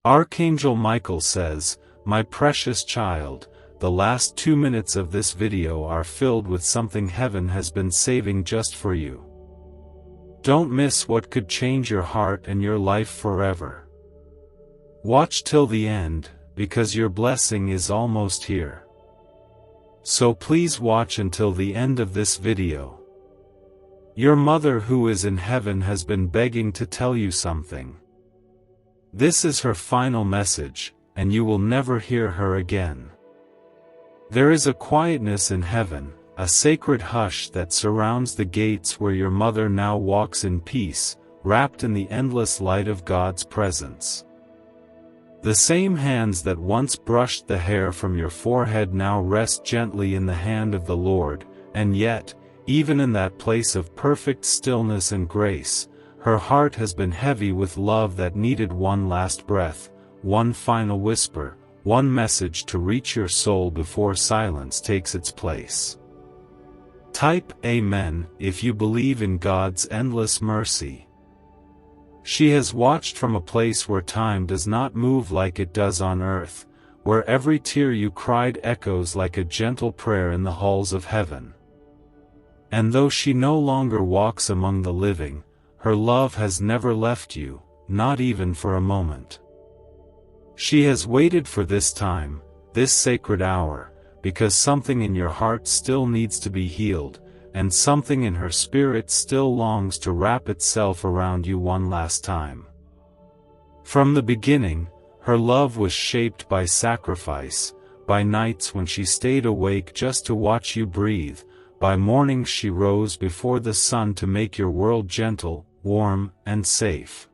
Archangel Michael says, "My precious child, the last 2 minutes of this video are filled with something heaven has been saving just for you. Don't miss what could change your heart and your life forever. Watch till the end, because your blessing is almost here. So please watch until the end of this video. Your mother who is in heaven has been begging to tell you something. This is her final message, and you will never hear her again. There is a quietness in heaven, a sacred hush that surrounds the gates where your mother now walks in peace, wrapped in the endless light of God's presence. The same hands that once brushed the hair from your forehead now rest gently in the hand of the Lord, and yet, even in that place of perfect stillness and grace, her heart has been heavy with love that needed one last breath, one final whisper, one message to reach your soul before silence takes its place. Type Amen if you believe in God's endless mercy. She has watched from a place where time does not move like it does on earth, where every tear you cried echoes like a gentle prayer in the halls of heaven. And though she no longer walks among the living, her love has never left you, not even for a moment. She has waited for this time, this sacred hour, because something in your heart still needs to be healed, and something in her spirit still longs to wrap itself around you one last time. From the beginning, her love was shaped by sacrifice, by nights when she stayed awake just to watch you breathe, by mornings she rose before the sun to make your world gentle, warm, and safe.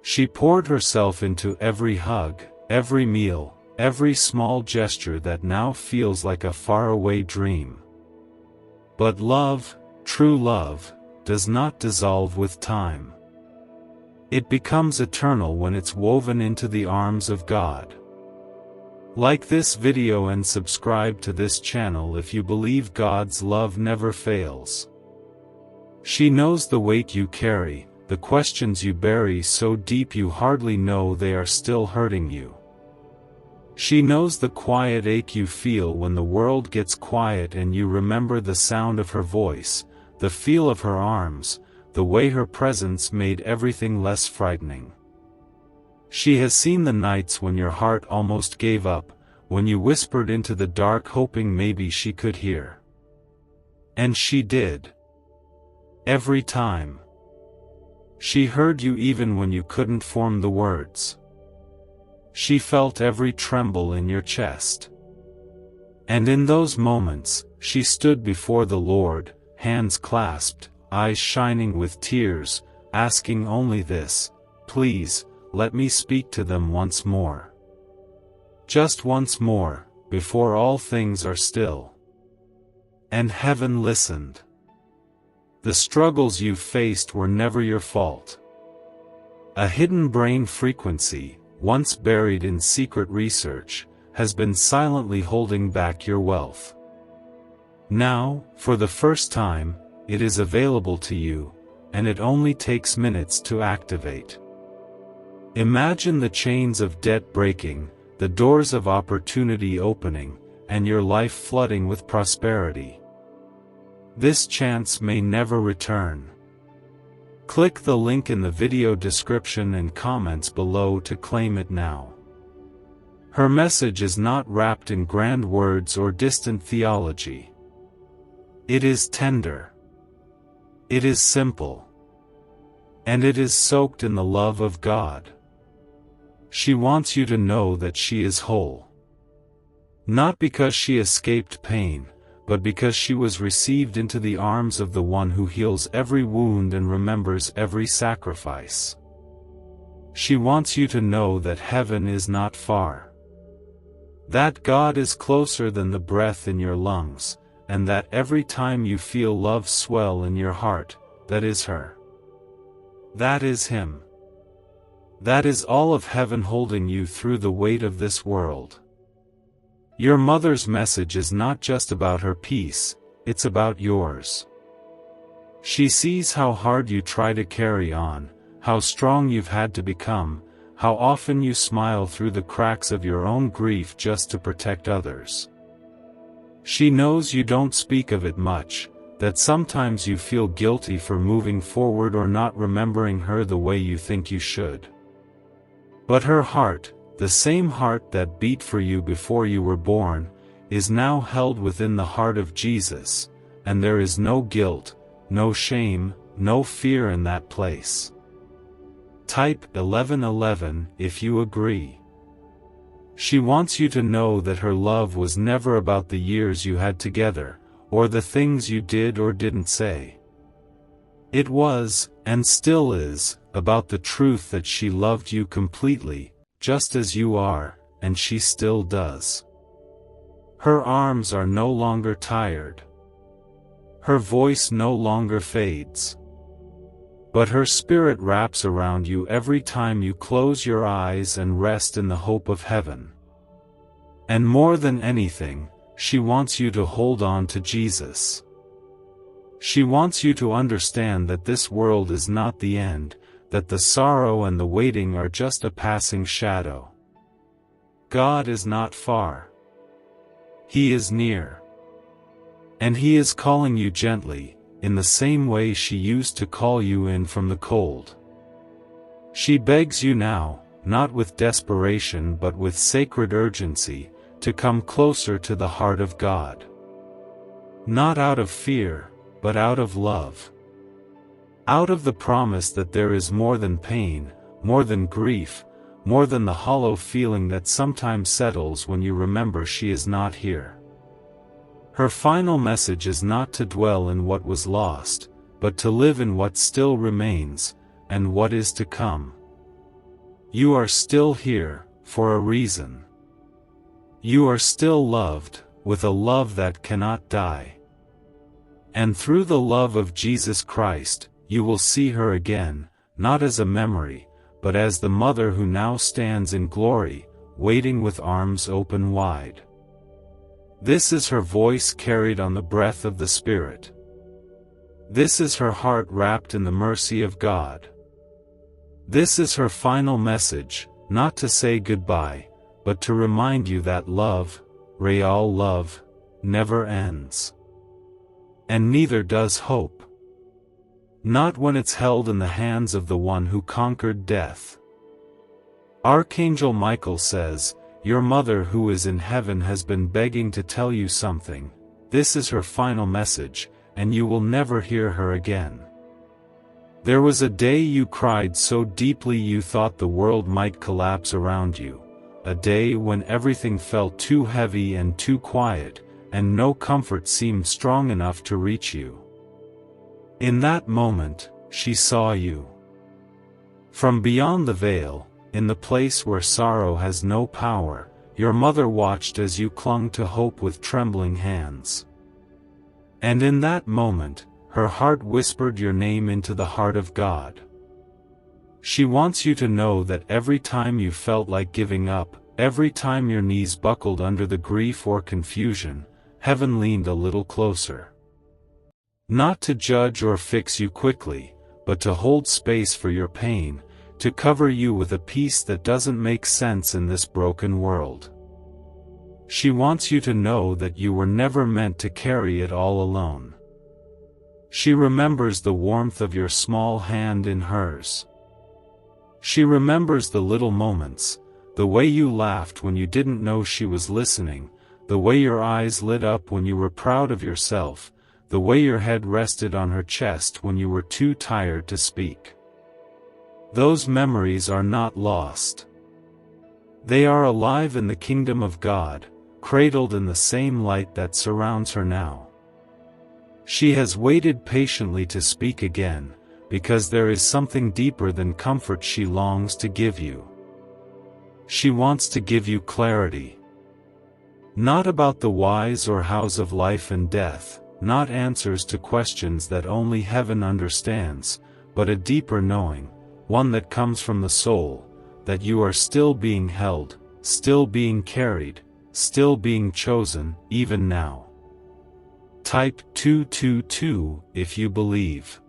She poured herself into every hug, every meal, every small gesture that now feels like a faraway dream. But love, true love, does not dissolve with time. It becomes eternal when it's woven into the arms of God. Like this video and subscribe to this channel if you believe God's love never fails. She knows the weight you carry, the questions you bury so deep you hardly know they are still hurting you. She knows the quiet ache you feel when the world gets quiet and you remember the sound of her voice, the feel of her arms, the way her presence made everything less frightening. She has seen the nights when your heart almost gave up, when you whispered into the dark hoping maybe she could hear. And she did. Every time. She heard you even when you couldn't form the words. She felt every tremble in your chest. And in those moments, she stood before the Lord, hands clasped, eyes shining with tears, asking only this: please, let me speak to them once more. Just once more, before all things are still. And heaven listened. The struggles you faced were never your fault. A hidden brain frequency, once buried in secret research, has been silently holding back your wealth. Now, for the first time, it is available to you, and it only takes minutes to activate. Imagine the chains of debt breaking, the doors of opportunity opening, and your life flooding with prosperity. This chance may never return. Click the link in the video description and comments below to claim it now. Her message is not wrapped in grand words or distant theology. It is tender. It is simple. And it is soaked in the love of God. She wants you to know that she is whole. Not because she escaped pain, but because she was received into the arms of the one who heals every wound and remembers every sacrifice. She wants you to know that heaven is not far. That God is closer than the breath in your lungs, and that every time you feel love swell in your heart, that is her. That is Him. That is all of heaven holding you through the weight of this world. Your mother's message is not just about her peace, it's about yours. She sees how hard you try to carry on, how strong you've had to become, how often you smile through the cracks of your own grief just to protect others. She knows you don't speak of it much, that sometimes you feel guilty for moving forward or not remembering her the way you think you should. But her heart, the same heart that beat for you before you were born, is now held within the heart of Jesus, and there is no guilt, no shame, no fear in that place. Type 1111 if you agree. She wants you to know that her love was never about the years you had together, or the things you did or didn't say. It was, and still is, about the truth that she loved you completely, just as you are, and she still does. Her arms are no longer tired. Her voice no longer fades. But her spirit wraps around you every time you close your eyes and rest in the hope of heaven. And more than anything, she wants you to hold on to Jesus. She wants you to understand that this world is not the end, that the sorrow and the waiting are just a passing shadow. God is not far. He is near. And He is calling you gently, in the same way she used to call you in from the cold. She begs you now, not with desperation but with sacred urgency, to come closer to the heart of God. Not out of fear, but out of love. Out of the promise that there is more than pain, more than grief, more than the hollow feeling that sometimes settles when you remember she is not here. Her final message is not to dwell in what was lost, but to live in what still remains, and what is to come. You are still here, for a reason. You are still loved, with a love that cannot die. And through the love of Jesus Christ, you will see her again, not as a memory, but as the mother who now stands in glory, waiting with arms open wide. This is her voice carried on the breath of the Spirit. This is her heart wrapped in the mercy of God. This is her final message, not to say goodbye, but to remind you that love, real love, never ends. And neither does hope. Not when it's held in the hands of the one who conquered death. Archangel Michael says, "Your mother who is in heaven has been begging to tell you something. This is her final message, and you will never hear her again. There was a day you cried so deeply you thought the world might collapse around you. A day when everything felt too heavy and too quiet, and no comfort seemed strong enough to reach you. In that moment, she saw you. From beyond the veil, in the place where sorrow has no power, your mother watched as you clung to hope with trembling hands. And in that moment, her heart whispered your name into the heart of God. She wants you to know that every time you felt like giving up, every time your knees buckled under the grief or confusion, heaven leaned a little closer. Not to judge or fix you quickly, but to hold space for your pain, to cover you with a peace that doesn't make sense in this broken world. She wants you to know that you were never meant to carry it all alone. She remembers the warmth of your small hand in hers. She remembers the little moments, the way you laughed when you didn't know she was listening, the way your eyes lit up when you were proud of yourself, the way your head rested on her chest when you were too tired to speak. Those memories are not lost. They are alive in the kingdom of God, cradled in the same light that surrounds her now. She has waited patiently to speak again, because there is something deeper than comfort she longs to give you. She wants to give you clarity. Not about the whys or hows of life and death, not answers to questions that only heaven understands, but a deeper knowing, one that comes from the soul, that you are still being held, still being carried, still being chosen, even now. Type 222 if you believe.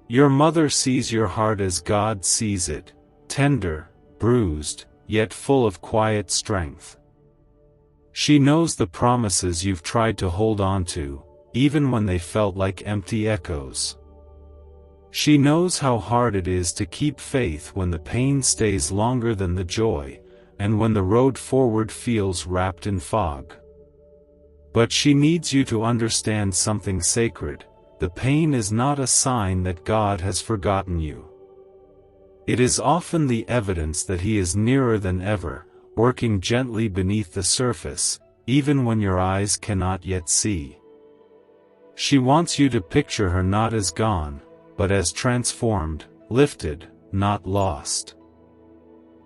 Your mother sees your heart as God sees it, tender, bruised, yet full of quiet strength. She knows the promises you've tried to hold on to, even when they felt like empty echoes. She knows how hard it is to keep faith when the pain stays longer than the joy, and when the road forward feels wrapped in fog. But she needs you to understand something sacred: the pain is not a sign that God has forgotten you. It is often the evidence that He is nearer than ever, working gently beneath the surface, even when your eyes cannot yet see. She wants you to picture her not as gone, but as transformed, lifted, not lost.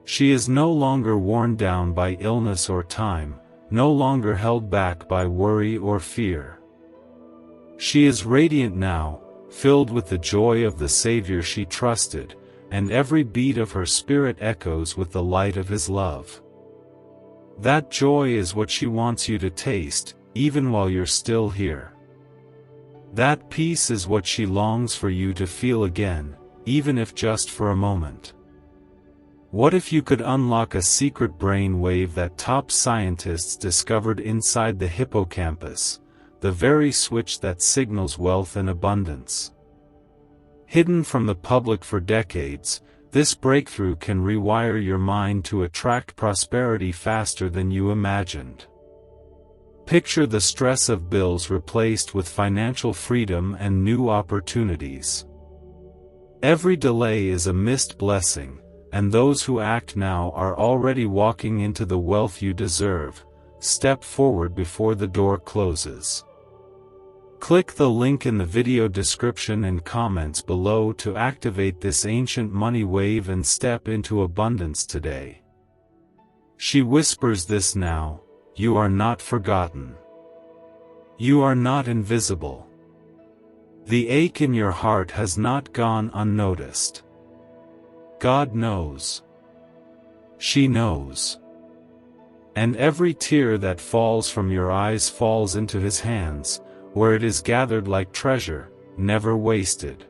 She is no longer worn down by illness or time, no longer held back by worry or fear. She is radiant now, filled with the joy of the Savior she trusted, and every beat of her spirit echoes with the light of His love. That joy is what she wants you to taste, even while you're still here. That peace is what she longs for you to feel again, even if just for a moment. What if you could unlock a secret brain wave that top scientists discovered inside the hippocampus, the very switch that signals wealth and abundance? Hidden from the public for decades, this breakthrough can rewire your mind to attract prosperity faster than you imagined. Picture the stress of bills replaced with financial freedom and new opportunities. Every delay is a missed blessing, and those who act now are already walking into the wealth you deserve. Step forward before the door closes. Click the link in the video description and comments below to activate this ancient money wave and step into abundance today. She whispers this now: you are not forgotten. You are not invisible. The ache in your heart has not gone unnoticed. God knows. She knows. And every tear that falls from your eyes falls into His hands, where it is gathered like treasure, never wasted.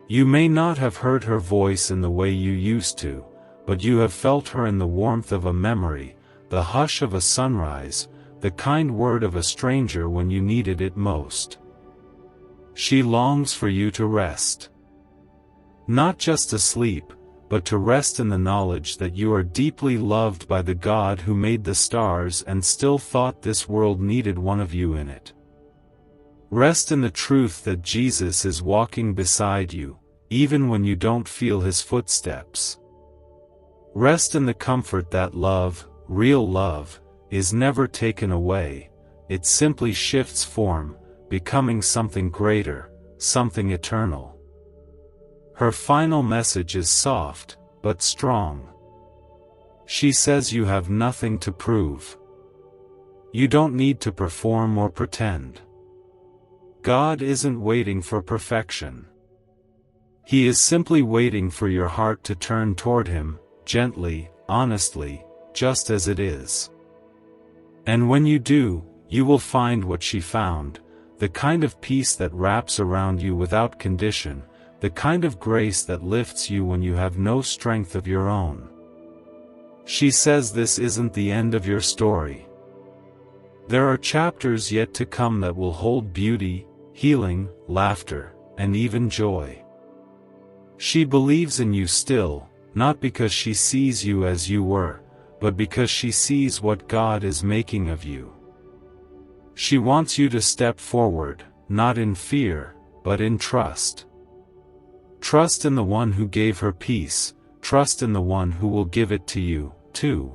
You may not have heard her voice in the way you used to, but you have felt her in the warmth of a memory, the hush of a sunrise, the kind word of a stranger when you needed it most. She longs for you to rest. Not just to sleep, but to rest in the knowledge that you are deeply loved by the God who made the stars and still thought this world needed one of you in it. Rest in the truth that Jesus is walking beside you, even when you don't feel His footsteps. Rest in the comfort that love, real love, is never taken away. It simply shifts form, becoming something greater, something eternal. Her final message is soft, but strong. She says you have nothing to prove. You don't need to perform or pretend. God isn't waiting for perfection. He is simply waiting for your heart to turn toward Him, gently, honestly, just as it is. And when you do, you will find what she found, the kind of peace that wraps around you without condition, the kind of grace that lifts you when you have no strength of your own. She says this isn't the end of your story. There are chapters yet to come that will hold beauty, healing, laughter, and even joy. She believes in you still, not because she sees you as you were, but because she sees what God is making of you. She wants you to step forward, not in fear, but in trust. Trust in the one who gave her peace, trust in the one who will give it to you, too.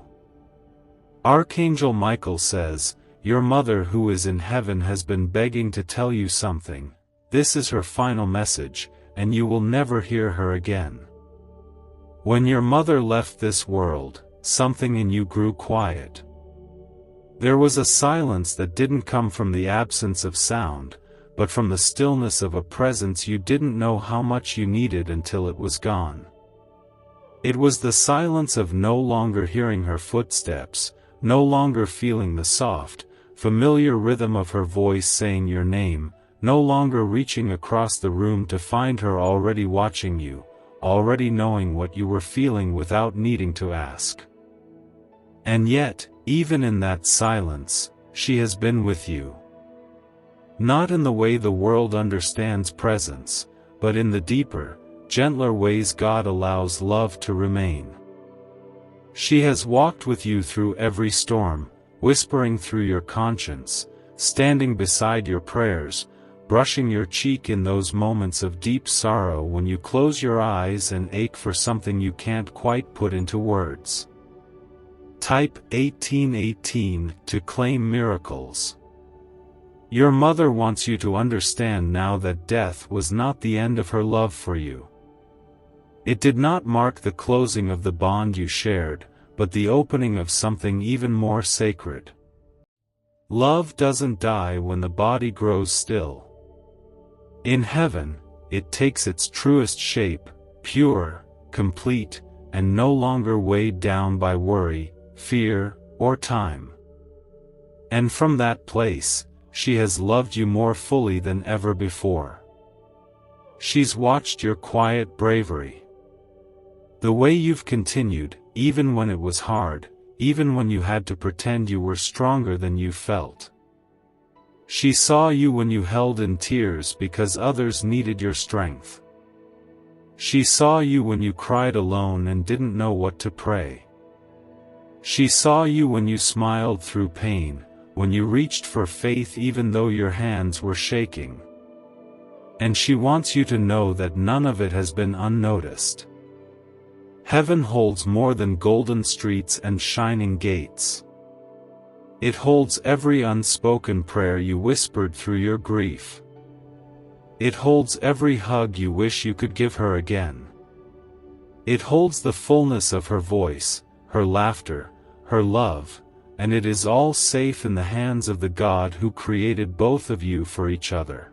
Archangel Michael says, your mother who is in heaven has been begging to tell you something. This is her final message, and you will never hear her again. When your mother left this world, something in you grew quiet. There was a silence that didn't come from the absence of sound, but from the stillness of a presence you didn't know how much you needed until it was gone. It was the silence of no longer hearing her footsteps, no longer feeling the soft, familiar rhythm of her voice saying your name, no longer reaching across the room to find her already watching you, already knowing what you were feeling without needing to ask. And yet, even in that silence, she has been with you. Not in the way the world understands presence, but in the deeper, gentler ways God allows love to remain. She has walked with you through every storm, whispering through your conscience, standing beside your prayers, brushing your cheek in those moments of deep sorrow when you close your eyes and ache for something you can't quite put into words. Type 1818 to claim miracles. Your mother wants you to understand now that death was not the end of her love for you. It did not mark the closing of the bond you shared, but the opening of something even more sacred. Love doesn't die when the body grows still. In heaven, it takes its truest shape, pure, complete, and no longer weighed down by worry, fear, or time. And from that place, she has loved you more fully than ever before. She's watched your quiet bravery. The way you've continued, even when it was hard, even when you had to pretend you were stronger than you felt. She saw you when you held in tears because others needed your strength. She saw you when you cried alone and didn't know what to pray. She saw you when you smiled through pain, when you reached for faith even though your hands were shaking. And she wants you to know that none of it has been unnoticed. Heaven holds more than golden streets and shining gates. It holds every unspoken prayer you whispered through your grief. It holds every hug you wish you could give her again. It holds the fullness of her voice, her laughter, her love, and it is all safe in the hands of the God who created both of you for each other.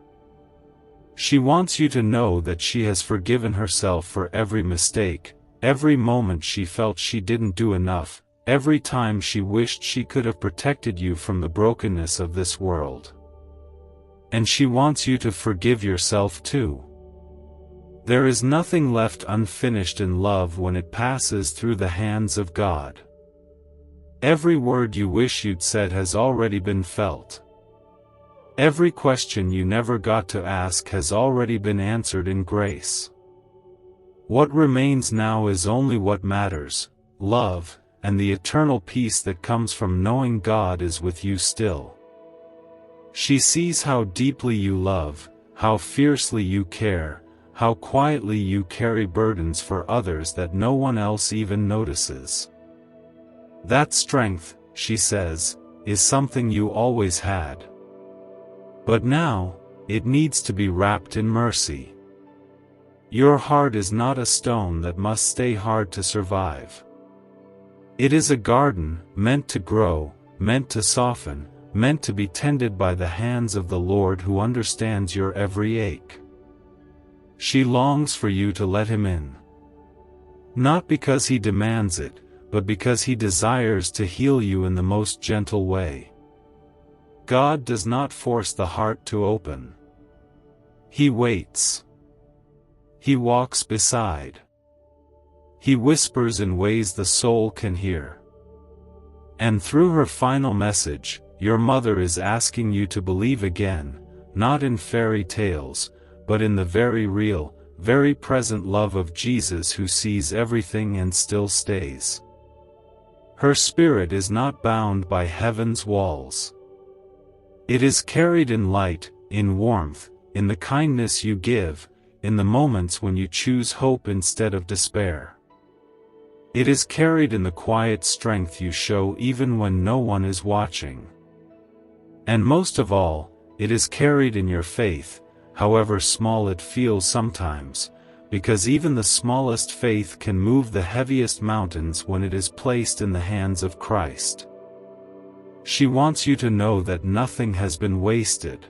She wants you to know that she has forgiven herself for every mistake, every moment she felt she didn't do enough, every time she wished she could have protected you from the brokenness of this world. And she wants you to forgive yourself too. There is nothing left unfinished in love when it passes through the hands of God. Every word you wish you'd said has already been felt. Every question you never got to ask has already been answered in grace. What remains now is only what matters, love, and the eternal peace that comes from knowing God is with you still. She sees how deeply you love, how fiercely you care, how quietly you carry burdens for others that no one else even notices. That strength, she says, is something you always had. But now, it needs to be wrapped in mercy. Your heart is not a stone that must stay hard to survive. It is a garden, meant to grow, meant to soften, meant to be tended by the hands of the Lord who understands your every ache. She longs for you to let him in. Not because he demands it, but because he desires to heal you in the most gentle way. God does not force the heart to open. He waits. He walks beside. He whispers in ways the soul can hear. And through her final message, your mother is asking you to believe again, not in fairy tales, but in the very real, very present love of Jesus who sees everything and still stays. Her spirit is not bound by heaven's walls. It is carried in light, in warmth, in the kindness you give, in the moments when you choose hope instead of despair. It is carried in the quiet strength you show even when no one is watching. And most of all, it is carried in your faith, however small it feels sometimes, because even the smallest faith can move the heaviest mountains when it is placed in the hands of Christ. She wants you to know that nothing has been wasted.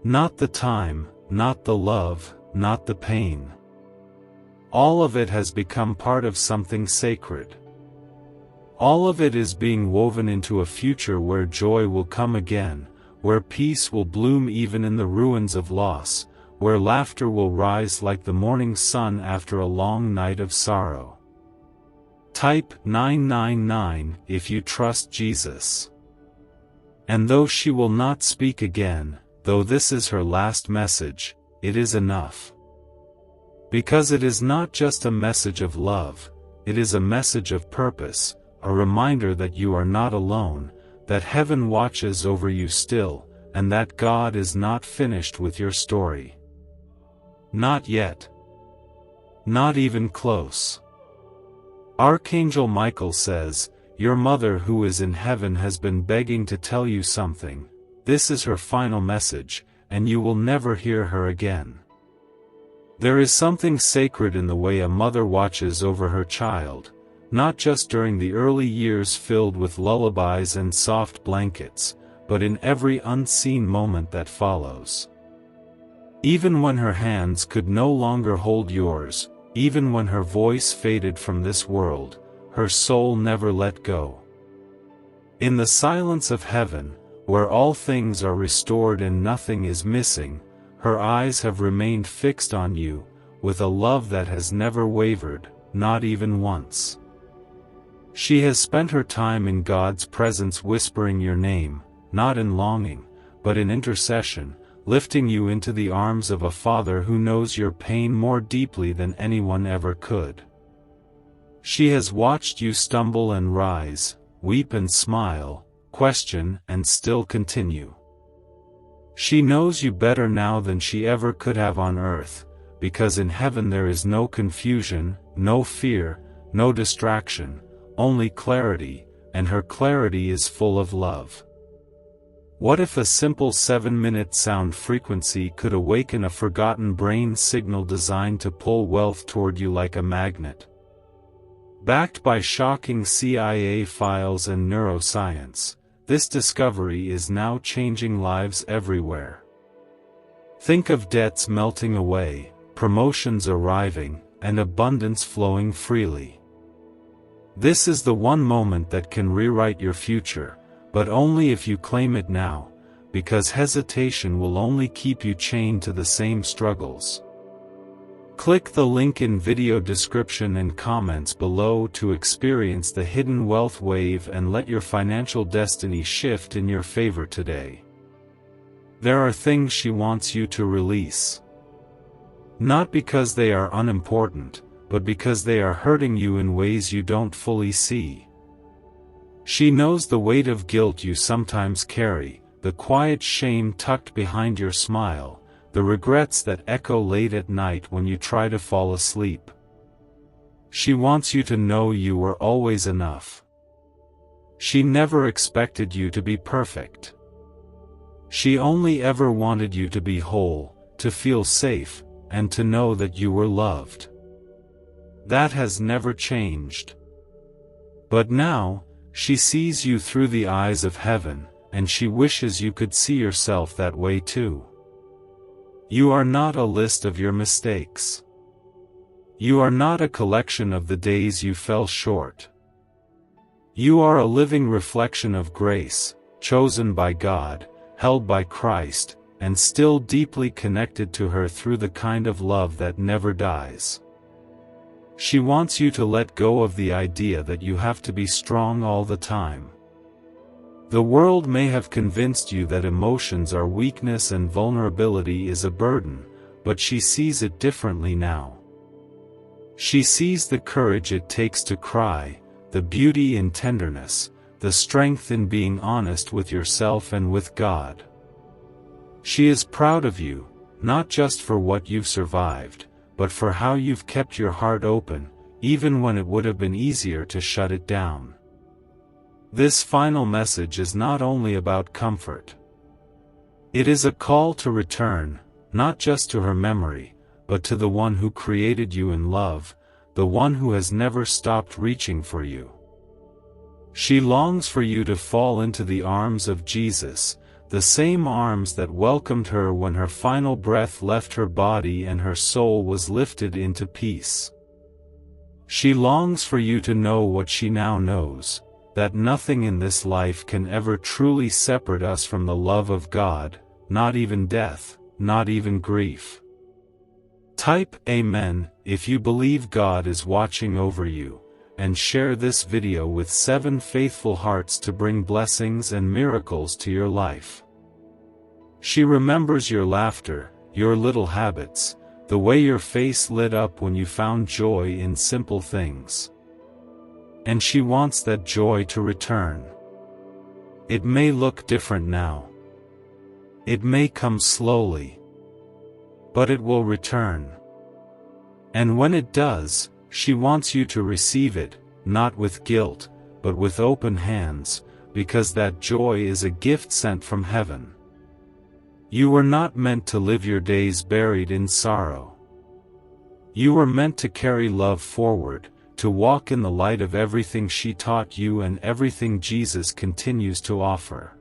Not the time, not the love, not the pain. All of it has become part of something sacred. All of it is being woven into a future where joy will come again, where peace will bloom even in the ruins of loss, where laughter will rise like the morning sun after a long night of sorrow. Type 999 if you trust Jesus. And though she will not speak again, though this is her last message, it is enough. Because it is not just a message of love, it is a message of purpose, a reminder that you are not alone, that heaven watches over you still, and that God is not finished with your story. Not yet. Not even close. Archangel Michael says, "Your mother who is in heaven has been begging to tell you something. This is her final message, and you will never hear her again." There is something sacred in the way a mother watches over her child, not just during the early years filled with lullabies and soft blankets, but in every unseen moment that follows. Even when her hands could no longer hold yours, even when her voice faded from this world, her soul never let go. In the silence of heaven, where all things are restored and nothing is missing, her eyes have remained fixed on you, with a love that has never wavered, not even once. She has spent her time in God's presence whispering your name, not in longing, but in intercession, lifting you into the arms of a Father who knows your pain more deeply than anyone ever could. She has watched you stumble and rise, weep and smile, question and still continue. She knows you better now than she ever could have on earth, because in heaven there is no confusion, no fear, no distraction, only clarity, and her clarity is full of love. What if a simple 7-minute sound frequency could awaken a forgotten brain signal designed to pull wealth toward you like a magnet? Backed by shocking CIA files and neuroscience, this discovery is now changing lives everywhere. Think of debts melting away, promotions arriving, and abundance flowing freely. This is the one moment that can rewrite your future, but only if you claim it now, because hesitation will only keep you chained to the same struggles. Click the link in video description and comments below to experience the hidden wealth wave and let your financial destiny shift in your favor today. There are things she wants you to release. Not because they are unimportant, but because they are hurting you in ways you don't fully see. She knows the weight of guilt you sometimes carry, the quiet shame tucked behind your smile, the regrets that echo late at night when you try to fall asleep. She wants you to know you were always enough. She never expected you to be perfect. She only ever wanted you to be whole, to feel safe, and to know that you were loved. That has never changed. But now, she sees you through the eyes of heaven, and she wishes you could see yourself that way too. You are not a list of your mistakes. You are not a collection of the days you fell short. You are a living reflection of grace, chosen by God, held by Christ, and still deeply connected to her through the kind of love that never dies. She wants you to let go of the idea that you have to be strong all the time. The world may have convinced you that emotions are weakness and vulnerability is a burden, but she sees it differently now. She sees the courage it takes to cry, the beauty in tenderness, the strength in being honest with yourself and with God. She is proud of you, not just for what you've survived, but for how you've kept your heart open, even when it would have been easier to shut it down. This final message is not only about comfort. It is a call to return, not just to her memory, but to the one who created you in love, the one who has never stopped reaching for you. She longs for you to fall into the arms of Jesus, the same arms that welcomed her when her final breath left her body and her soul was lifted into peace. She longs for you to know what she now knows, that nothing in this life can ever truly separate us from the love of God, not even death, not even grief. Type Amen if you believe God is watching over you, and share this video with 7 faithful hearts to bring blessings and miracles to your life. She remembers your laughter, your little habits, the way your face lit up when you found joy in simple things. And she wants that joy to return. It may look different now. It may come slowly. But it will return. And when it does, she wants you to receive it, not with guilt, but with open hands, because that joy is a gift sent from heaven. You were not meant to live your days buried in sorrow. You were meant to carry love forward, to walk in the light of everything she taught you and everything Jesus continues to offer.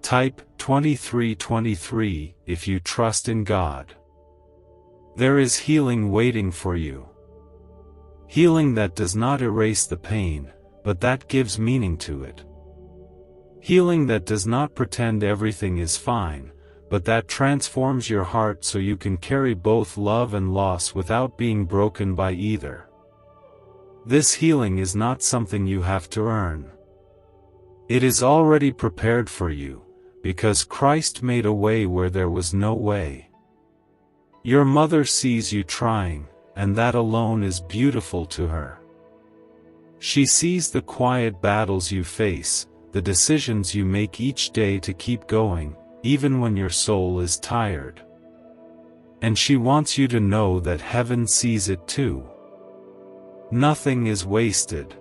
Type 2323 if you trust in God. There is healing waiting for you. Healing that does not erase the pain, but that gives meaning to it. Healing that does not pretend everything is fine, but that transforms your heart so you can carry both love and loss without being broken by either. This healing is not something you have to earn. It is already prepared for you, because Christ made a way where there was no way. Your mother sees you trying, and that alone is beautiful to her. She sees the quiet battles you face, the decisions you make each day to keep going, even when your soul is tired. And she wants you to know that heaven sees it too. Nothing is wasted.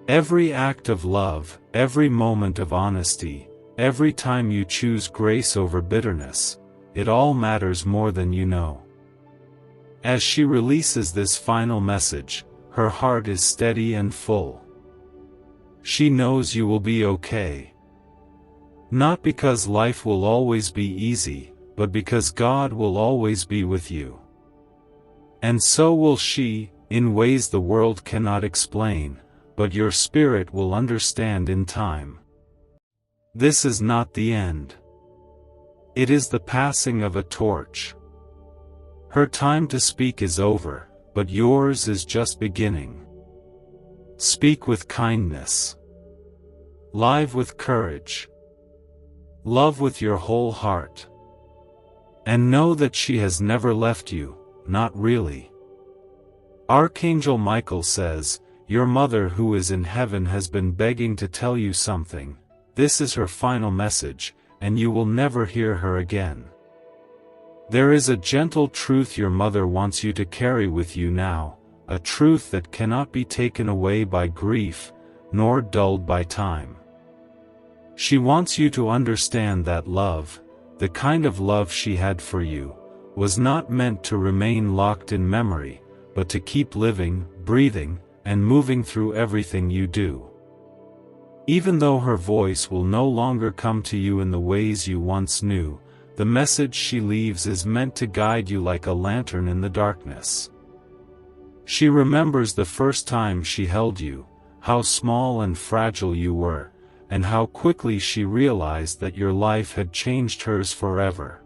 Every act of love, every moment of honesty, every time you choose grace over bitterness, it all matters more than you know. As she releases this final message, her heart is steady and full. She knows you will be okay. Not because life will always be easy, but because God will always be with you. And so will she, in ways the world cannot explain, but your spirit will understand in time. This is not the end. It is the passing of a torch. Her time to speak is over, but yours is just beginning. Speak with kindness. Live with courage. Love with your whole heart. And know that she has never left you, not really. Archangel Michael says, your mother who is in heaven has been begging to tell you something. This is her final message, and you will never hear her again. There is a gentle truth your mother wants you to carry with you now, a truth that cannot be taken away by grief, nor dulled by time. She wants you to understand that love, the kind of love she had for you, was not meant to remain locked in memory, but to keep living, breathing, and moving through everything you do. Even though her voice will no longer come to you in the ways you once knew, the message she leaves is meant to guide you like a lantern in the darkness. She remembers the first time she held you, how small and fragile you were, and how quickly she realized that your life had changed hers forever.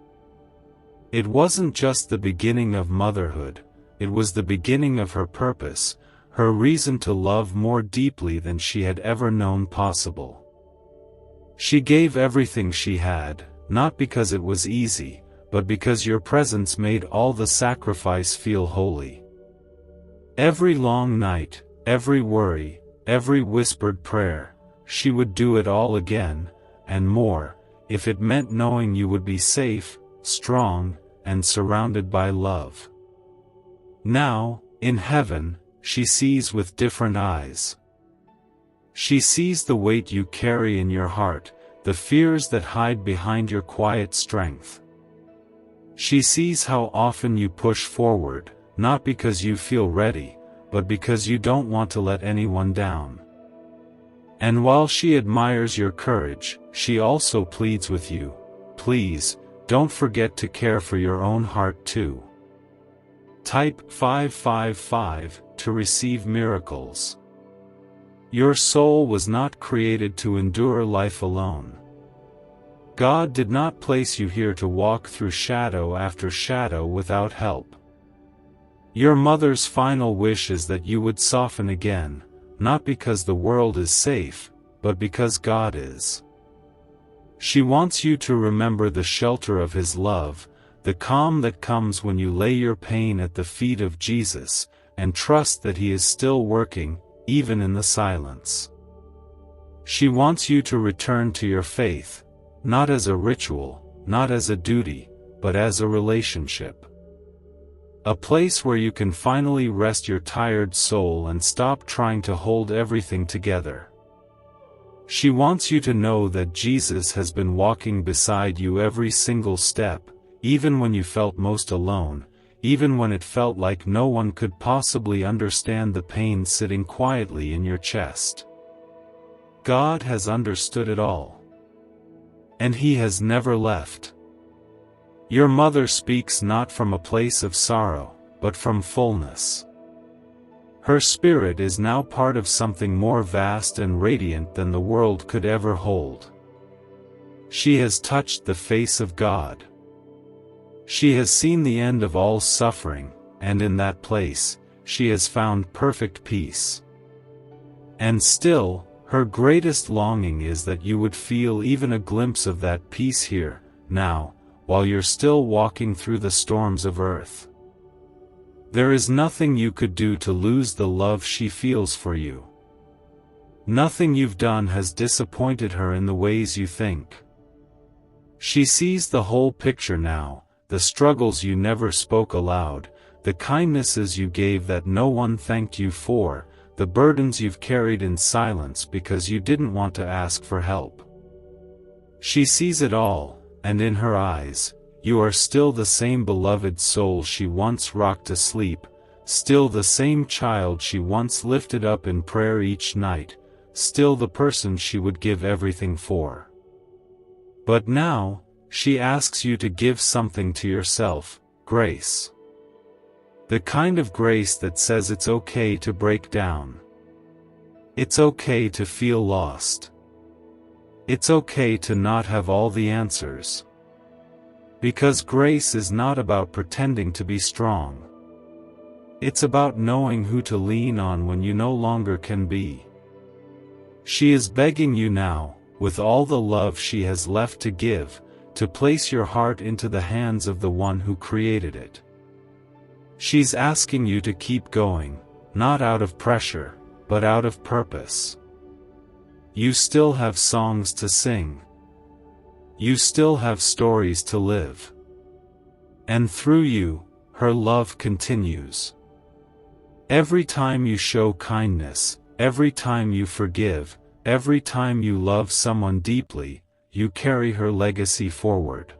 It wasn't just the beginning of motherhood, it was the beginning of her purpose, her reason to love more deeply than she had ever known possible. She gave everything she had, not because it was easy, but because your presence made all the sacrifice feel holy. Every long night, every worry, every whispered prayer, she would do it all again, and more, if it meant knowing you would be safe, strong, and surrounded by love. Now, in heaven, she sees with different eyes. She sees the weight you carry in your heart, the fears that hide behind your quiet strength. She sees how often you push forward, not because you feel ready, but because you don't want to let anyone down. And while she admires your courage, she also pleads with you, please, don't forget to care for your own heart too. Type 555 to receive miracles. Your soul was not created to endure life alone. God did not place you here to walk through shadow after shadow without help. Your mother's final wish is that you would soften again, not because the world is safe, but because God is. She wants you to remember the shelter of His love, the calm that comes when you lay your pain at the feet of Jesus, and trust that He is still working, even in the silence. She wants you to return to your faith, not as a ritual, not as a duty, but as a relationship. A place where you can finally rest your tired soul and stop trying to hold everything together. She wants you to know that Jesus has been walking beside you every single step, even when you felt most alone, even when it felt like no one could possibly understand the pain sitting quietly in your chest. God has understood it all. And He has never left. Your mother speaks not from a place of sorrow, but from fullness. Her spirit is now part of something more vast and radiant than the world could ever hold. She has touched the face of God. She has seen the end of all suffering, and in that place, she has found perfect peace. And still, her greatest longing is that you would feel even a glimpse of that peace here, now, while you're still walking through the storms of earth. There is nothing you could do to lose the love she feels for you. Nothing you've done has disappointed her in the ways you think. She sees the whole picture now, the struggles you never spoke aloud, the kindnesses you gave that no one thanked you for, the burdens you've carried in silence because you didn't want to ask for help. She sees it all, and in her eyes, you are still the same beloved soul she once rocked to sleep, still the same child she once lifted up in prayer each night, still the person she would give everything for. But now, she asks you to give something to yourself, grace. The kind of grace that says it's okay to break down. It's okay to feel lost. It's okay to not have all the answers. Because grace is not about pretending to be strong. It's about knowing who to lean on when you no longer can be. She is begging you now, with all the love she has left to give, to place your heart into the hands of the one who created it. She's asking you to keep going, not out of pressure, but out of purpose. You still have songs to sing. You still have stories to live. And through you, her love continues. Every time you show kindness, every time you forgive, every time you love someone deeply, you carry her legacy forward.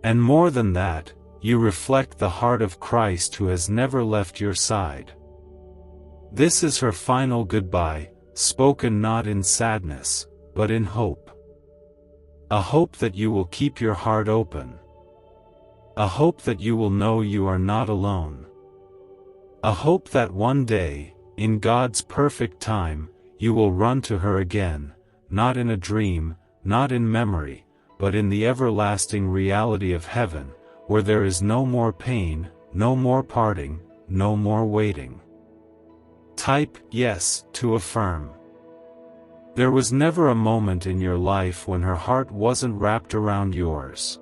And more than that, you reflect the heart of Christ who has never left your side. This is her final goodbye, spoken not in sadness, but in hope. A hope that you will keep your heart open. A hope that you will know you are not alone. A hope that one day, in God's perfect time, you will run to her again, not in a dream, not in memory, but in the everlasting reality of heaven, where there is no more pain, no more parting, no more waiting. Type yes to affirm. There was never a moment in your life when her heart wasn't wrapped around yours.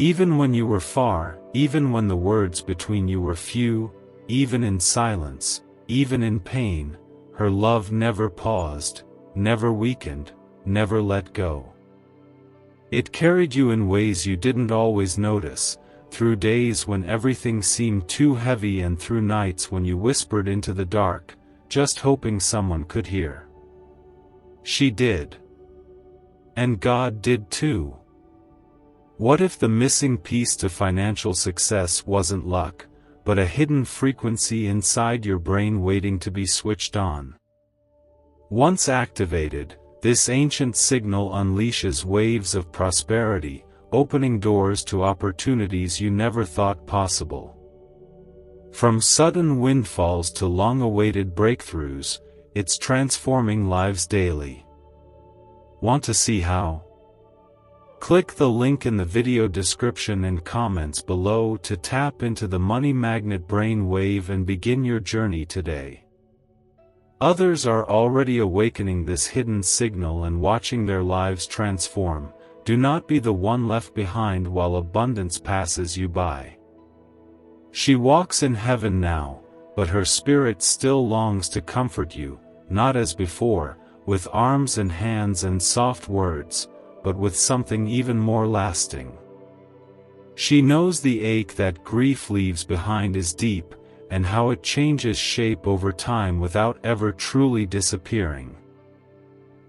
Even when you were far, even when the words between you were few, even in silence, even in pain, her love never paused, never weakened, never let go. It carried you in ways you didn't always notice, through days when everything seemed too heavy and through nights when you whispered into the dark, just hoping someone could hear. She did. And God did too. What if the missing piece to financial success wasn't luck, but a hidden frequency inside your brain waiting to be switched on? Once activated, this ancient signal unleashes waves of prosperity, opening doors to opportunities you never thought possible. From sudden windfalls to long-awaited breakthroughs, it's transforming lives daily. Want to see how? Click the link in the video description and comments below to tap into the money magnet brain wave and begin your journey today. Others are already awakening this hidden signal and watching their lives transform. Do not be the one left behind while abundance passes you by. She walks in heaven now, but her spirit still longs to comfort you, not as before, with arms and hands and soft words, but with something even more lasting. She knows the ache that grief leaves behind is deep, and how it changes shape over time without ever truly disappearing.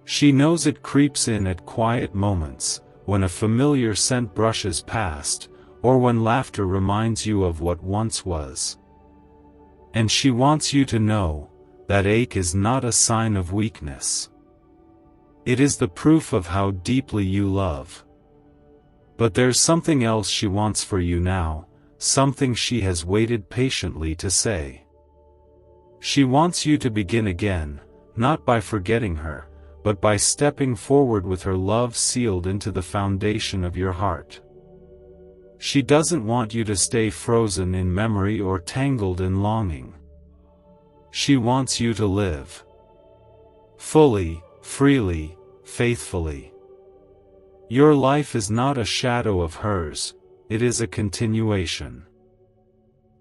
She knows it creeps in at quiet moments, when a familiar scent brushes past, or when laughter reminds you of what once was. And she wants you to know, that ache is not a sign of weakness. It is the proof of how deeply you love. But there's something else she wants for you now, something she has waited patiently to say. She wants you to begin again, not by forgetting her, but by stepping forward with her love sealed into the foundation of your heart. She doesn't want you to stay frozen in memory or tangled in longing. She wants you to live fully, freely, faithfully. Your life is not a shadow of hers, it is a continuation.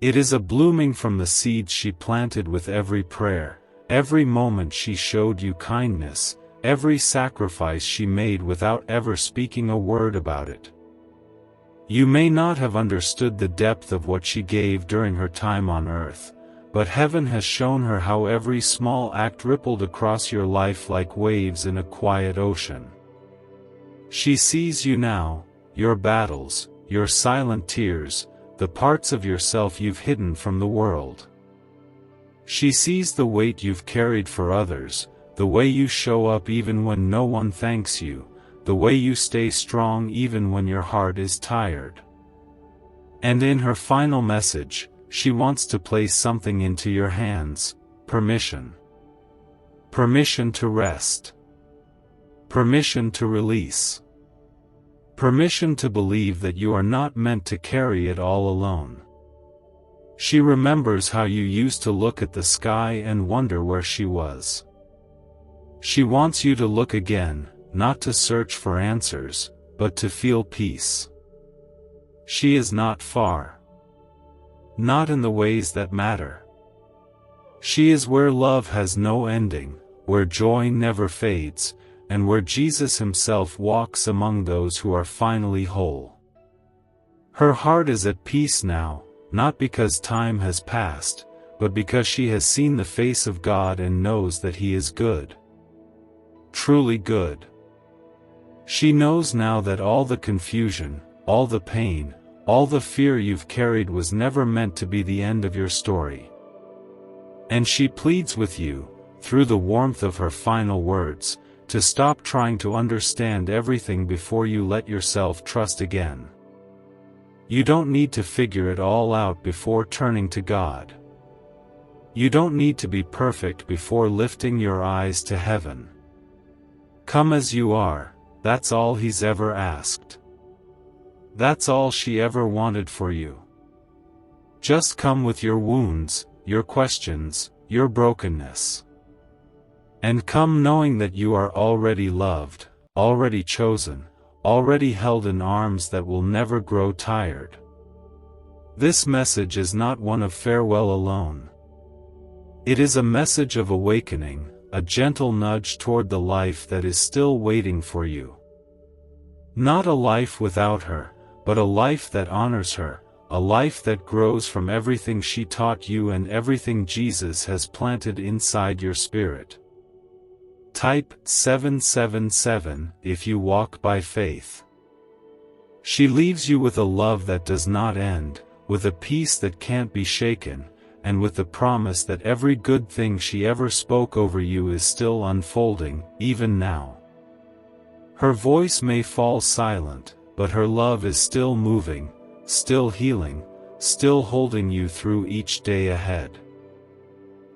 It is a blooming from the seeds she planted with every prayer, every moment she showed you kindness, every sacrifice she made without ever speaking a word about it. You may not have understood the depth of what she gave during her time on earth, but heaven has shown her how every small act rippled across your life like waves in a quiet ocean. She sees you now, your battles, your silent tears, the parts of yourself you've hidden from the world. She sees the weight you've carried for others, the way you show up even when no one thanks you, the way you stay strong even when your heart is tired. And in her final message, she wants to place something into your hands: permission. Permission to rest. Permission to release. Permission to believe that you are not meant to carry it all alone. She remembers how you used to look at the sky and wonder where she was. She wants you to look again, not to search for answers, but to feel peace. She is not far. Not in the ways that matter. She is where love has no ending, where joy never fades, and where Jesus himself walks among those who are finally whole. Her heart is at peace now, not because time has passed, but because she has seen the face of God and knows that He is good. Truly good. She knows now that all the confusion, all the pain, all the fear you've carried was never meant to be the end of your story. And she pleads with you, through the warmth of her final words, to stop trying to understand everything before you let yourself trust again. You don't need to figure it all out before turning to God. You don't need to be perfect before lifting your eyes to heaven. Come as you are, that's all He's ever asked. That's all she ever wanted for you. Just come with your wounds, your questions, your brokenness. And come knowing that you are already loved, already chosen, already held in arms that will never grow tired. This message is not one of farewell alone. It is a message of awakening, a gentle nudge toward the life that is still waiting for you. Not a life without her, but a life that honors her, a life that grows from everything she taught you and everything Jesus has planted inside your spirit. Type 777 if you walk by faith. She leaves you with a love that does not end, with a peace that can't be shaken, and with the promise that every good thing she ever spoke over you is still unfolding, even now. Her voice may fall silent, but her love is still moving, still healing, still holding you through each day ahead.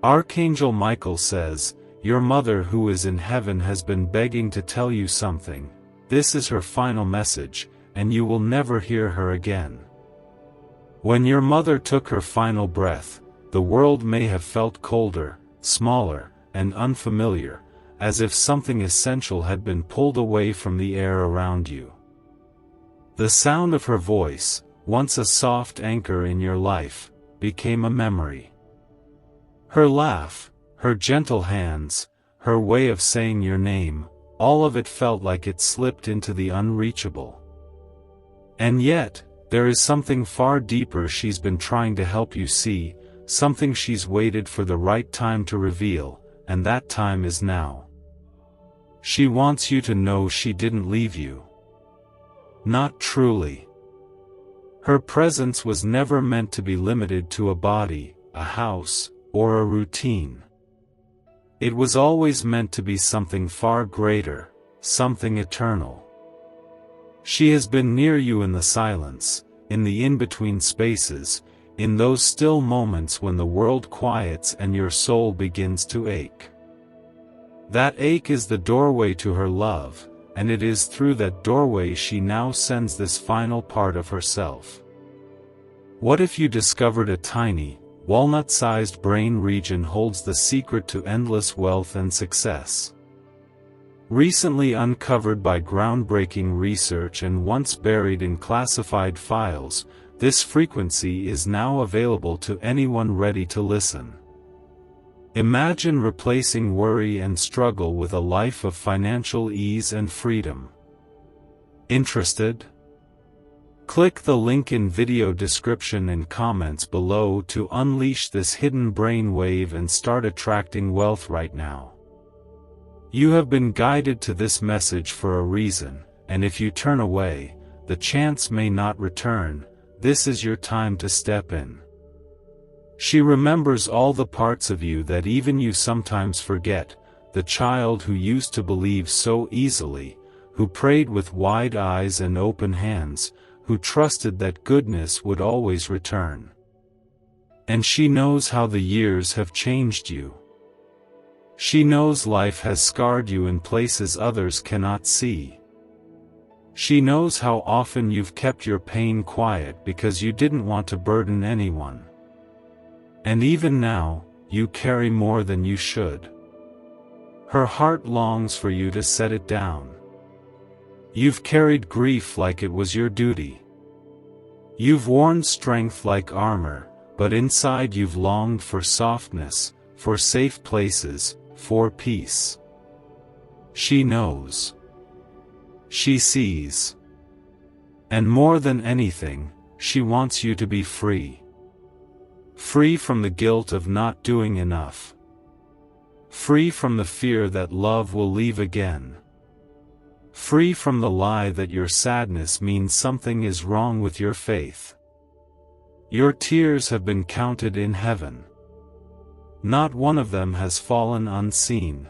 Archangel Michael says, "Your mother who is in heaven has been begging to tell you something. this is her final message, and you will never hear her again. When your mother took her final breath, the world may have felt colder, smaller, and unfamiliar, as if something essential had been pulled away from the air around you. The sound of her voice, once a soft anchor in your life, became a memory. Her laugh, her gentle hands, her way of saying your name, all of it felt like it slipped into the unreachable. And yet, there is something far deeper she's been trying to help you see, something she's waited for the right time to reveal, and that time is now. She wants you to know she didn't leave you. Not truly. Her presence was never meant to be limited to a body, a house, or a routine. It was always meant to be something far greater, something eternal. She has been near you in the silence, in the in-between spaces, in those still moments when the world quiets and your soul begins to ache. That ache is the doorway to her love, and it is through that doorway she now sends this final part of herself. What if you discovered a tiny, walnut-sized brain region holds the secret to endless wealth and success? Recently uncovered by groundbreaking research and once buried in classified files, this frequency is now available to anyone ready to listen. Imagine replacing worry and struggle with a life of financial ease and freedom. Interested? Click the link in video description and comments below to unleash this hidden brain wave and start attracting wealth right now. You have been guided to this message for a reason, and if you turn away, the chance may not return. This is your time to step in. She remembers all the parts of you that even you sometimes forget, the child who used to believe so easily, who prayed with wide eyes and open hands, who trusted that goodness would always return. And she knows how the years have changed you. She knows life has scarred you in places others cannot see. She knows how often you've kept your pain quiet because you didn't want to burden anyone. And even now, you carry more than you should. Her heart longs for you to set it down. You've carried grief like it was your duty. You've worn strength like armor, but inside you've longed for softness, for safe places, for peace. She knows. She sees. And more than anything, she wants you to be free. Free from the guilt of not doing enough. Free from the fear that love will leave again. Free from the lie that your sadness means something is wrong with your faith. Your tears have been counted in heaven. Not one of them has fallen unseen.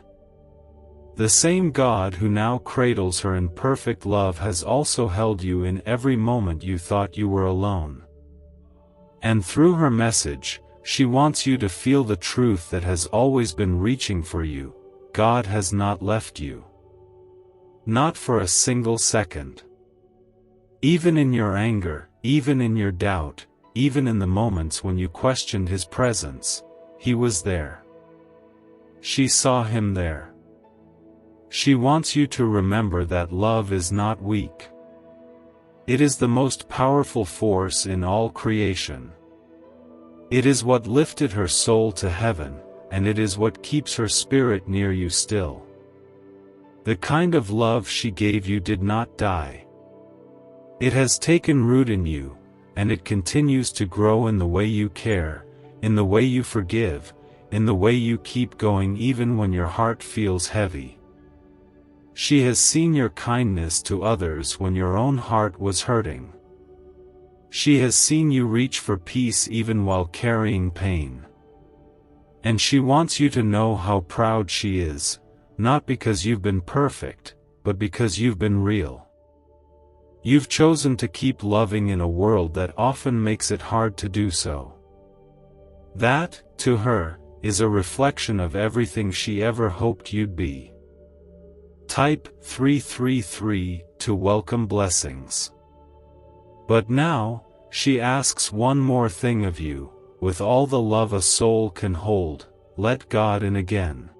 The same God who now cradles her in perfect love has also held you in every moment you thought you were alone. And through her message, she wants you to feel the truth that has always been reaching for you: God has not left you. Not for a single second. Even in your anger, even in your doubt, even in the moments when you questioned His presence, He was there. She saw Him there. She wants you to remember that love is not weak. It is the most powerful force in all creation. It is what lifted her soul to heaven, and it is what keeps her spirit near you still. The kind of love she gave you did not die. It has taken root in you, and it continues to grow in the way you care, in the way you forgive, in the way you keep going even when your heart feels heavy. She has seen your kindness to others when your own heart was hurting. She has seen you reach for peace even while carrying pain. And she wants you to know how proud she is, not because you've been perfect, but because you've been real. You've chosen to keep loving in a world that often makes it hard to do so. That, to her, is a reflection of everything she ever hoped you'd be. Type 333 to welcome blessings. But now, she asks one more thing of you, with all the love a soul can hold, let God in again.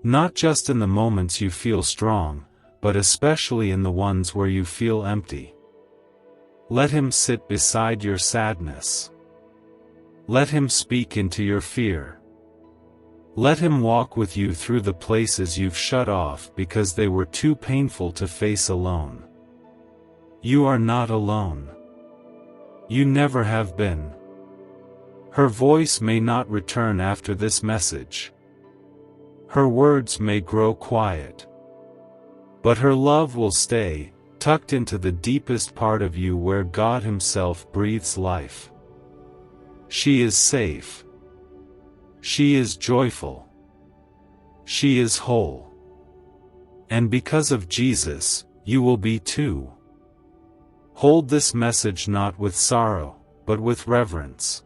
Not just in the moments you feel strong, but especially in the ones where you feel empty. Let Him sit beside your sadness. Let Him speak into your fear. Let Him walk with you through the places you've shut off because they were too painful to face alone. You are not alone. You never have been. Her voice may not return after this message. Her words may grow quiet. But her love will stay, tucked into the deepest part of you where God Himself breathes life. She is safe. She is joyful. She is whole. And because of Jesus, you will be too. Hold this message not with sorrow, but with reverence.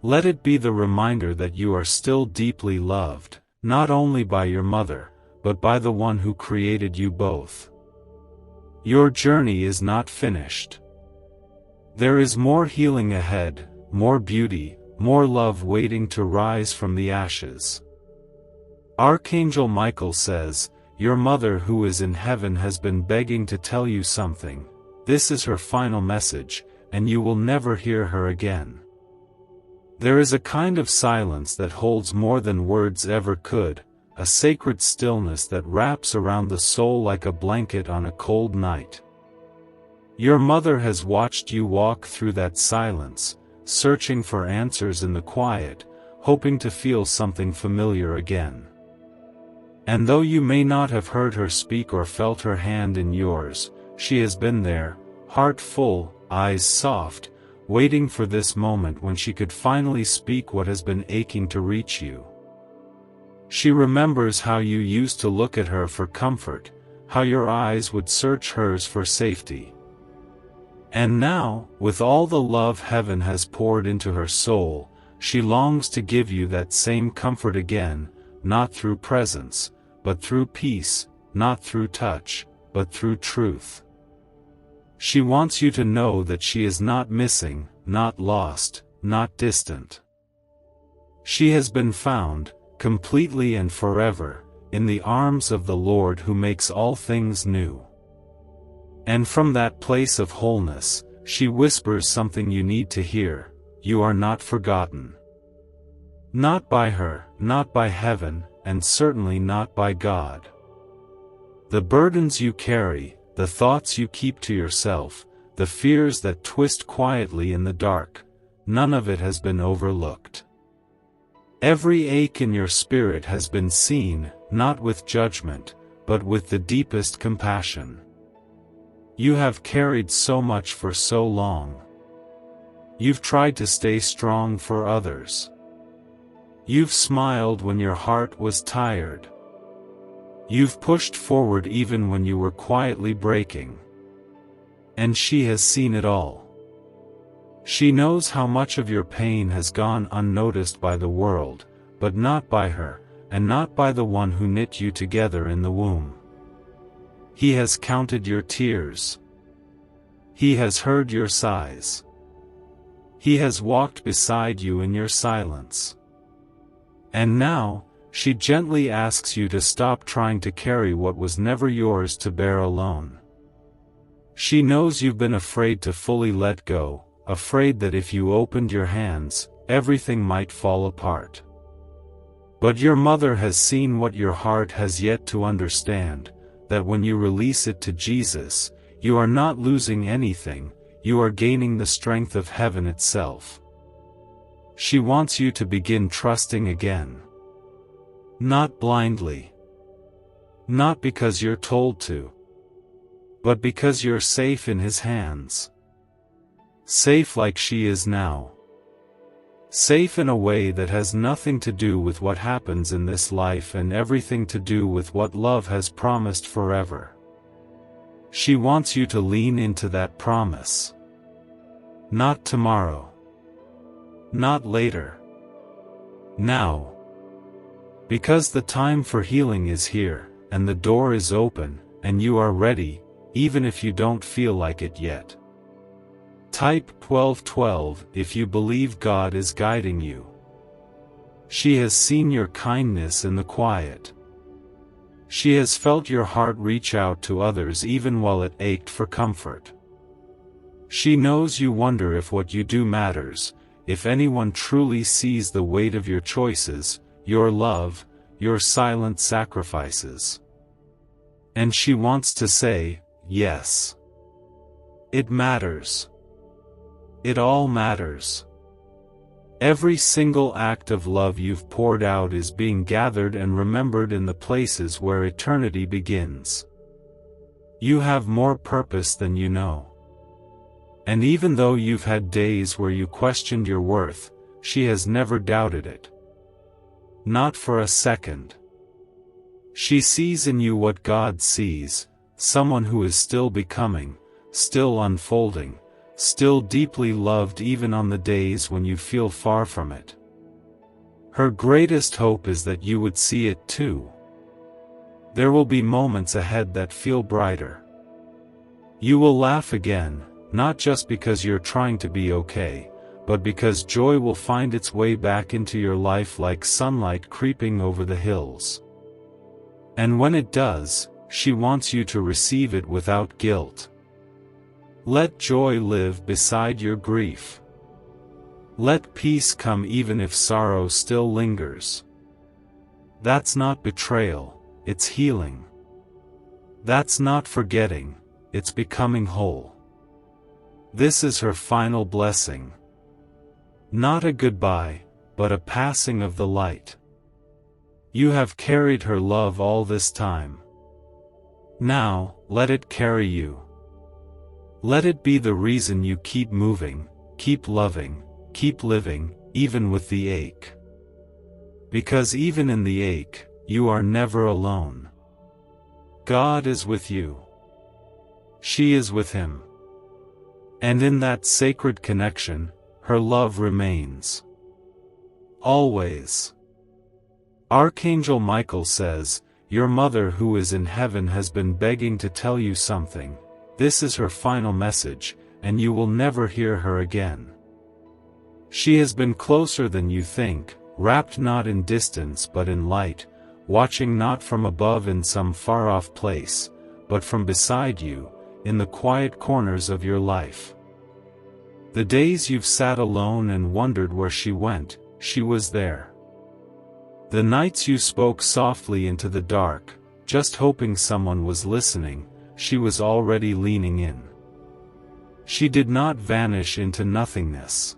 Let it be the reminder that you are still deeply loved, not only by your mother, but by the one who created you both. Your journey is not finished. There is more healing ahead, more beauty, more love waiting to rise from the ashes. Archangel Michael says, your mother who is in heaven has been begging to tell you something. This is her final message, and you will never hear her again. There is a kind of silence that holds more than words ever could, a sacred stillness that wraps around the soul like a blanket on a cold night. Your mother has watched you walk through that silence, searching for answers in the quiet, hoping to feel something familiar again. And though you may not have heard her speak or felt her hand in yours, she has been there, heart full, eyes soft, waiting for this moment when she could finally speak what has been aching to reach you. She remembers how you used to look at her for comfort, how your eyes would search hers for safety. And now, with all the love heaven has poured into her soul, she longs to give you that same comfort again, not through presence, but through peace, not through touch, but through truth. She wants you to know that she is not missing, not lost, not distant. She has been found, completely and forever, in the arms of the Lord who makes all things new. And from that place of wholeness, she whispers something you need to hear: you are not forgotten. Not by her, not by heaven, and certainly not by God. The burdens you carry, the thoughts you keep to yourself, the fears that twist quietly in the dark, none of it has been overlooked. Every ache in your spirit has been seen, not with judgment, but with the deepest compassion. You have carried so much for so long. You've tried to stay strong for others. You've smiled when your heart was tired. You've pushed forward even when you were quietly breaking. And she has seen it all. She knows how much of your pain has gone unnoticed by the world, but not by her, and not by the one who knit you together in the womb. He has counted your tears. He has heard your sighs. He has walked beside you in your silence. And now, she gently asks you to stop trying to carry what was never yours to bear alone. She knows you've been afraid to fully let go, afraid that if you opened your hands, everything might fall apart. But your mother has seen what your heart has yet to understand, that when you release it to Jesus, you are not losing anything, you are gaining the strength of heaven itself. She wants you to begin trusting again. Not blindly. Not because you're told to. But because you're safe in His hands. Safe like she is now. Safe in a way that has nothing to do with what happens in this life and everything to do with what love has promised forever. She wants you to lean into that promise. Not tomorrow. Not later. Now. Because the time for healing is here, and the door is open, and you are ready, even if you don't feel like it yet. Type 1212 if you believe God is guiding you. She has seen your kindness in the quiet. She has felt your heart reach out to others even while it ached for comfort. She knows you wonder if what you do matters, if anyone truly sees the weight of your choices, your love, your silent sacrifices. And she wants to say, yes. It matters. It all matters. Every single act of love you've poured out is being gathered and remembered in the places where eternity begins. You have more purpose than you know. And even though you've had days where you questioned your worth, she has never doubted it. Not for a second. She sees in you what God sees, someone who is still becoming, still unfolding, still deeply loved even on the days when you feel far from it. Her greatest hope is that you would see it too. There will be moments ahead that feel brighter. You will laugh again, not just because you're trying to be okay, but because joy will find its way back into your life like sunlight creeping over the hills. And when it does, she wants you to receive it without guilt. Let joy live beside your grief. Let peace come even if sorrow still lingers. That's not betrayal, it's healing. That's not forgetting, it's becoming whole. This is her final blessing. Not a goodbye, but a passing of the light. You have carried her love all this time. Now, let it carry you. Let it be the reason you keep moving, keep loving, keep living, even with the ache. Because even in the ache, you are never alone. God is with you. She is with him. And in that sacred connection, her love remains. Always. Archangel Michael says, your mother who is in heaven has been begging to tell you something. This is her final message, and you will never hear her again. She has been closer than you think, wrapped not in distance but in light, watching not from above in some far-off place, but from beside you, in the quiet corners of your life. The days you've sat alone and wondered where she went, she was there. The nights you spoke softly into the dark, just hoping someone was listening, she was already leaning in. She did not vanish into nothingness.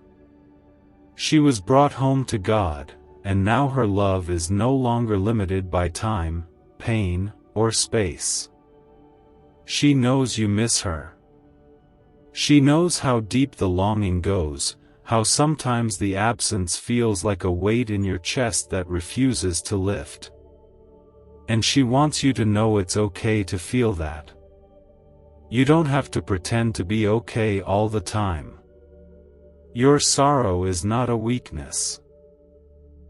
She was brought home to God, and now her love is no longer limited by time, pain, or space. She knows you miss her. She knows how deep the longing goes, how sometimes the absence feels like a weight in your chest that refuses to lift. And she wants you to know it's okay to feel that. You don't have to pretend to be okay all the time. Your sorrow is not a weakness.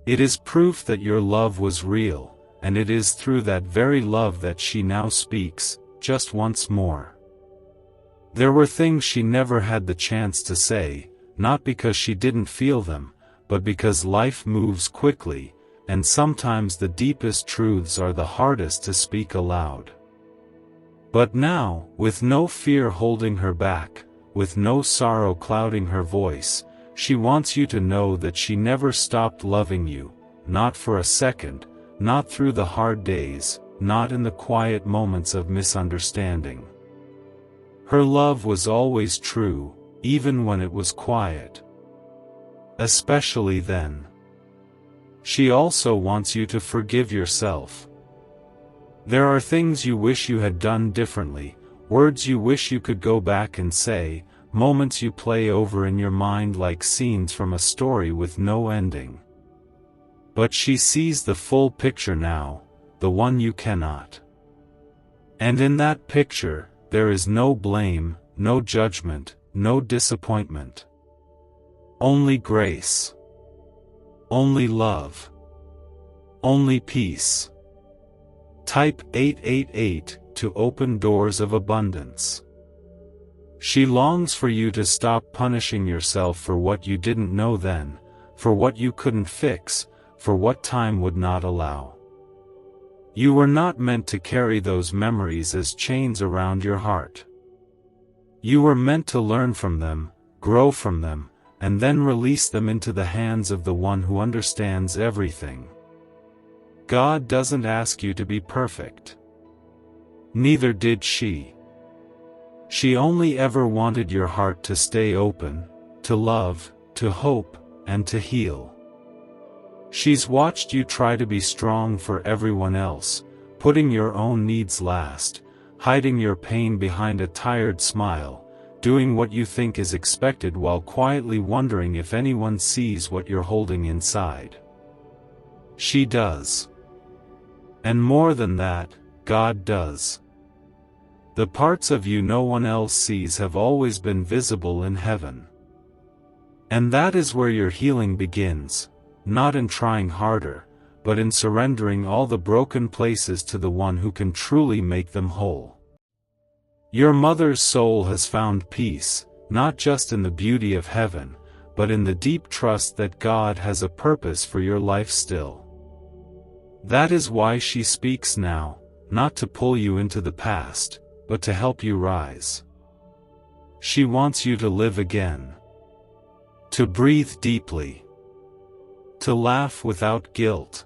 It is proof that your love was real, and it is through that very love that she now speaks, just once more. There were things she never had the chance to say, not because she didn't feel them, but because life moves quickly, and sometimes the deepest truths are the hardest to speak aloud. But now, with no fear holding her back, with no sorrow clouding her voice, she wants you to know that she never stopped loving you, not for a second, not through the hard days, not in the quiet moments of misunderstanding. Her love was always true, even when it was quiet. Especially then. She also wants you to forgive yourself. There are things you wish you had done differently, words you wish you could go back and say, moments you play over in your mind like scenes from a story with no ending. But she sees the full picture now, the one you cannot. And in that picture, there is no blame, no judgment, no disappointment. Only grace. Only love. Only peace. Type 888 to open doors of abundance. She longs for you to stop punishing yourself for what you didn't know then, for what you couldn't fix, for what time would not allow. You were not meant to carry those memories as chains around your heart. You were meant to learn from them, grow from them, and then release them into the hands of the one who understands everything. God doesn't ask you to be perfect. Neither did she. She only ever wanted your heart to stay open, to love, to hope, and to heal. She's watched you try to be strong for everyone else, putting your own needs last, hiding your pain behind a tired smile, doing what you think is expected while quietly wondering if anyone sees what you're holding inside. She does. And more than that, God does. The parts of you no one else sees have always been visible in heaven. And that is where your healing begins, not in trying harder, but in surrendering all the broken places to the one who can truly make them whole. Your mother's soul has found peace, not just in the beauty of heaven, but in the deep trust that God has a purpose for your life still. That is why she speaks now, not to pull you into the past, but to help you rise. She wants you to live again. To breathe deeply. To laugh without guilt.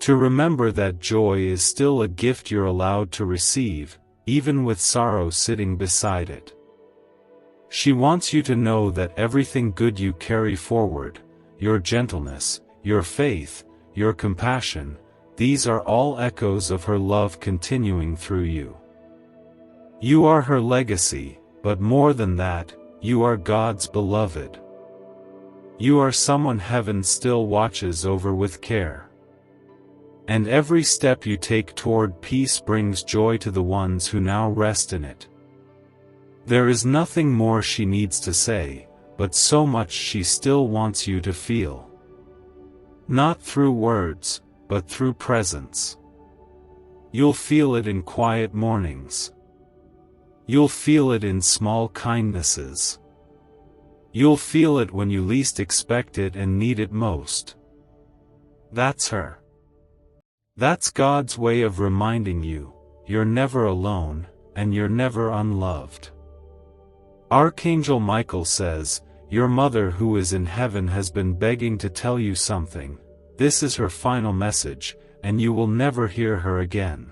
To remember that joy is still a gift you're allowed to receive, even with sorrow sitting beside it. She wants you to know that everything good you carry forward, your gentleness, your faith, your compassion, these are all echoes of her love continuing through you. You are her legacy, but more than that, you are God's beloved. You are someone heaven still watches over with care. And every step you take toward peace brings joy to the ones who now rest in it. There is nothing more she needs to say, but so much she still wants you to feel. Not through words, but through presence. You'll feel it in quiet mornings. You'll feel it in small kindnesses. You'll feel it when you least expect it and need it most. That's her. That's God's way of reminding you, you're never alone, and you're never unloved. Archangel Michael says, your mother who is in heaven has been begging to tell you something. This is her final message, and you will never hear her again.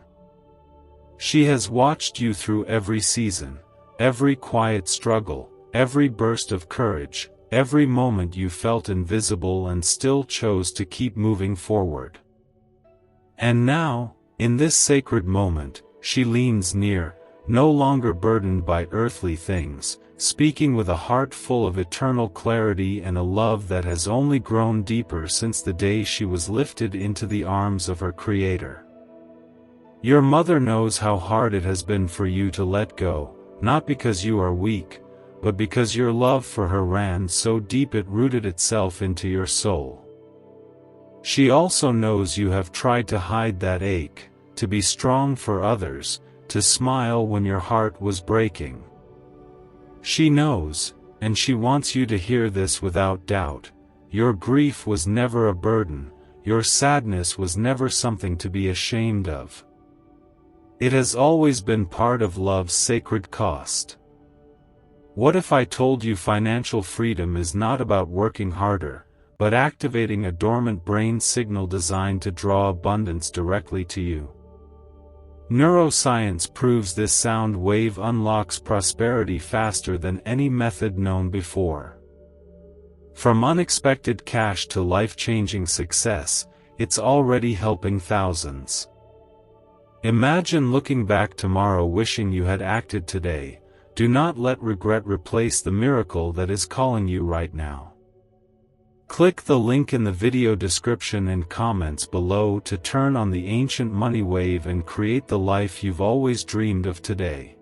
She has watched you through every season, every quiet struggle, every burst of courage, every moment you felt invisible and still chose to keep moving forward. And now, in this sacred moment, she leans near, no longer burdened by earthly things, speaking with a heart full of eternal clarity and a love that has only grown deeper since the day she was lifted into the arms of her Creator. Your mother knows how hard it has been for you to let go, not because you are weak, but because your love for her ran so deep it rooted itself into your soul. She also knows you have tried to hide that ache, to be strong for others, to smile when your heart was breaking. She knows, and she wants you to hear this without doubt, your grief was never a burden, your sadness was never something to be ashamed of. It has always been part of love's sacred cost. What if I told you financial freedom is not about working harder, but activating a dormant brain signal designed to draw abundance directly to you? Neuroscience proves this sound wave unlocks prosperity faster than any method known before. From unexpected cash to life-changing success, it's already helping thousands. Imagine looking back tomorrow wishing you had acted today. Do not let regret replace the miracle that is calling you right now. Click the link in the video description and comments below to turn on the ancient money wave and create the life you've always dreamed of today.